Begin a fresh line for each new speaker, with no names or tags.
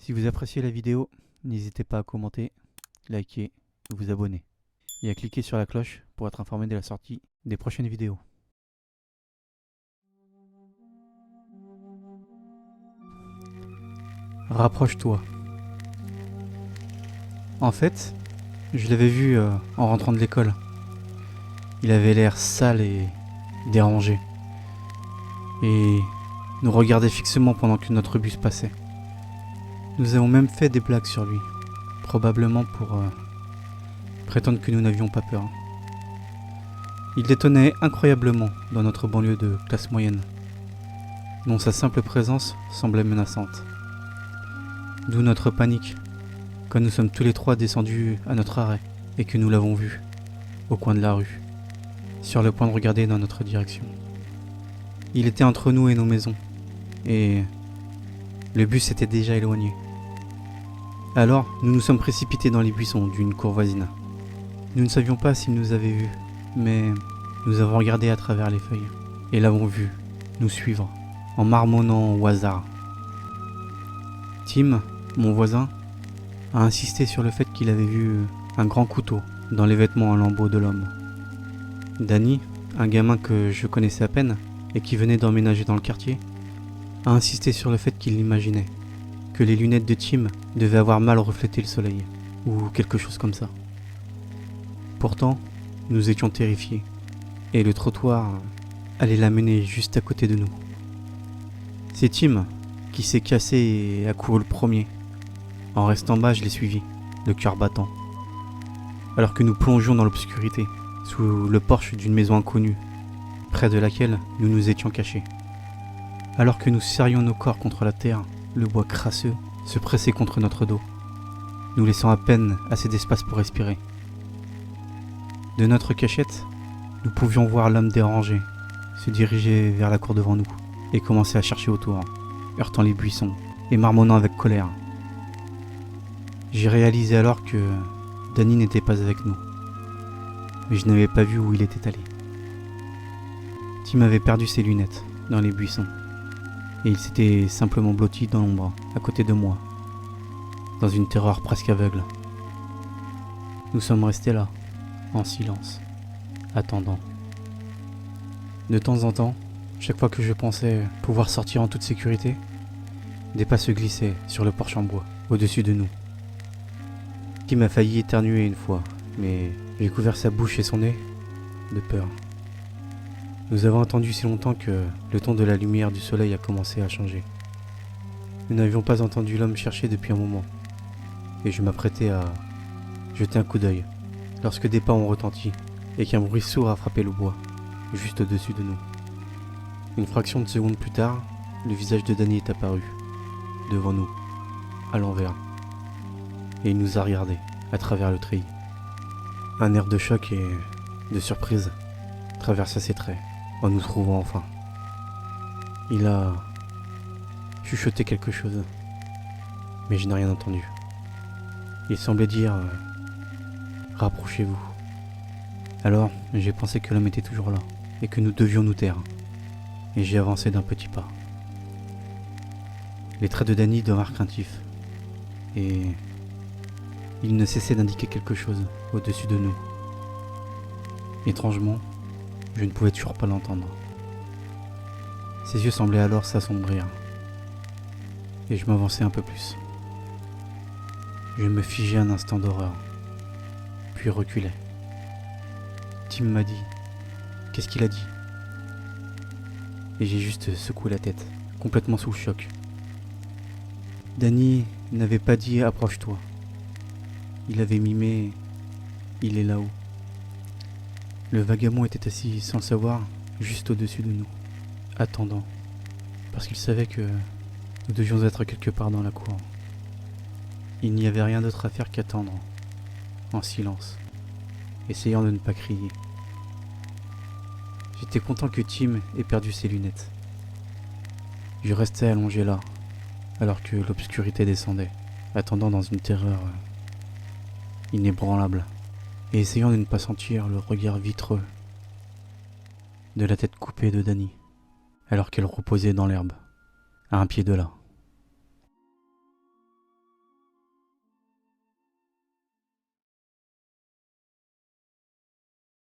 Si vous appréciez la vidéo, n'hésitez pas à commenter, liker, vous abonner et à cliquer sur la cloche pour être informé de la sortie des prochaines vidéos. Rapproche-toi. En fait, je l'avais vu en rentrant de l'école. Il avait l'air sale et dérangé. Et nous regardait fixement pendant que notre bus passait. Nous avons même fait des blagues sur lui, probablement pour prétendre que nous n'avions pas peur. Il détonnait incroyablement dans notre banlieue de classe moyenne, dont sa simple présence semblait menaçante. D'où notre panique, quand nous sommes tous les trois descendus à notre arrêt et que nous l'avons vu, au coin de la rue, sur le point de regarder dans notre direction. Il était entre nous et nos maisons, et le bus s'était déjà éloigné. Alors, nous nous sommes précipités dans les buissons d'une cour voisine. Nous ne savions pas s'il nous avait vus, mais nous avons regardé à travers les feuilles, et l'avons vu nous suivre, en marmonnant au hasard. Tim, mon voisin, a insisté sur le fait qu'il avait vu un grand couteau dans les vêtements en lambeaux de l'homme. Danny, un gamin que je connaissais à peine et qui venait d'emménager dans le quartier, a insisté sur le fait qu'il l'imaginait, que les lunettes de Tim devaient avoir mal reflété le soleil, ou quelque chose comme ça. Pourtant, nous étions terrifiés, et le trottoir allait l'amener juste à côté de nous. C'est Tim qui s'est cassé et a couru le premier. En restant bas, je l'ai suivi, le cœur battant. Alors que nous plongions dans l'obscurité, sous le porche d'une maison inconnue, près de laquelle nous nous étions cachés. Alors que nous serrions nos corps contre la terre, le bois crasseux se pressait contre notre dos, nous laissant à peine assez d'espace pour respirer. De notre cachette, nous pouvions voir l'homme dérangé se diriger vers la cour devant nous et commencer à chercher autour, heurtant les buissons et marmonnant avec colère. J'ai réalisé alors que Danny n'était pas avec nous, mais je n'avais pas vu où il était allé. Tim avait perdu ses lunettes dans les buissons, et il s'était simplement blotti dans l'ombre, à côté de moi, dans une terreur presque aveugle. Nous sommes restés là, en silence, attendant. De temps en temps, chaque fois que je pensais pouvoir sortir en toute sécurité, des pas se glissaient sur le porche en bois, au-dessus de nous. Tim a failli éternuer une fois, mais j'ai couvert sa bouche et son nez de peur. Nous avons attendu si longtemps que le ton de la lumière du soleil a commencé à changer. Nous n'avions pas entendu l'homme chercher depuis un moment, et je m'apprêtais à jeter un coup d'œil, lorsque des pas ont retenti, et qu'un bruit sourd a frappé le bois, juste au-dessus de nous. Une fraction de seconde plus tard, le visage de Danny est apparu, devant nous, à l'envers, et il nous a regardés, à travers le treillis. Un air de choc et de surprise traversa ses traits, en nous trouvant enfin. Il a chuchoté quelque chose, mais je n'ai rien entendu. Il semblait dire « Rapprochez-vous ». Alors, j'ai pensé que l'homme était toujours là, et que nous devions nous taire, et j'ai avancé d'un petit pas. Les traits de Danny devinrent craintifs, et il ne cessait d'indiquer quelque chose au-dessus de nous. Étrangement, je ne pouvais toujours pas l'entendre. Ses yeux semblaient alors s'assombrir, et je m'avançais un peu plus. Je me figeais un instant d'horreur, puis reculais. Tim m'a dit « Qu'est-ce qu'il a dit ?» Et j'ai juste secoué la tête, complètement sous le choc. Danny n'avait pas dit « Approche-toi ». Il avait mimé « Il est là-haut ». Le vagabond était assis sans le savoir, juste au-dessus de nous, attendant, parce qu'il savait que nous devions être quelque part dans la cour. Il n'y avait rien d'autre à faire qu'attendre, en silence, essayant de ne pas crier. J'étais content que Tim ait perdu ses lunettes. Je restais allongé là, alors que l'obscurité descendait, attendant dans une terreur inébranlable, et essayant de ne pas sentir le regard vitreux de la tête coupée de Danny, alors qu'elle reposait dans l'herbe, à un pied de là.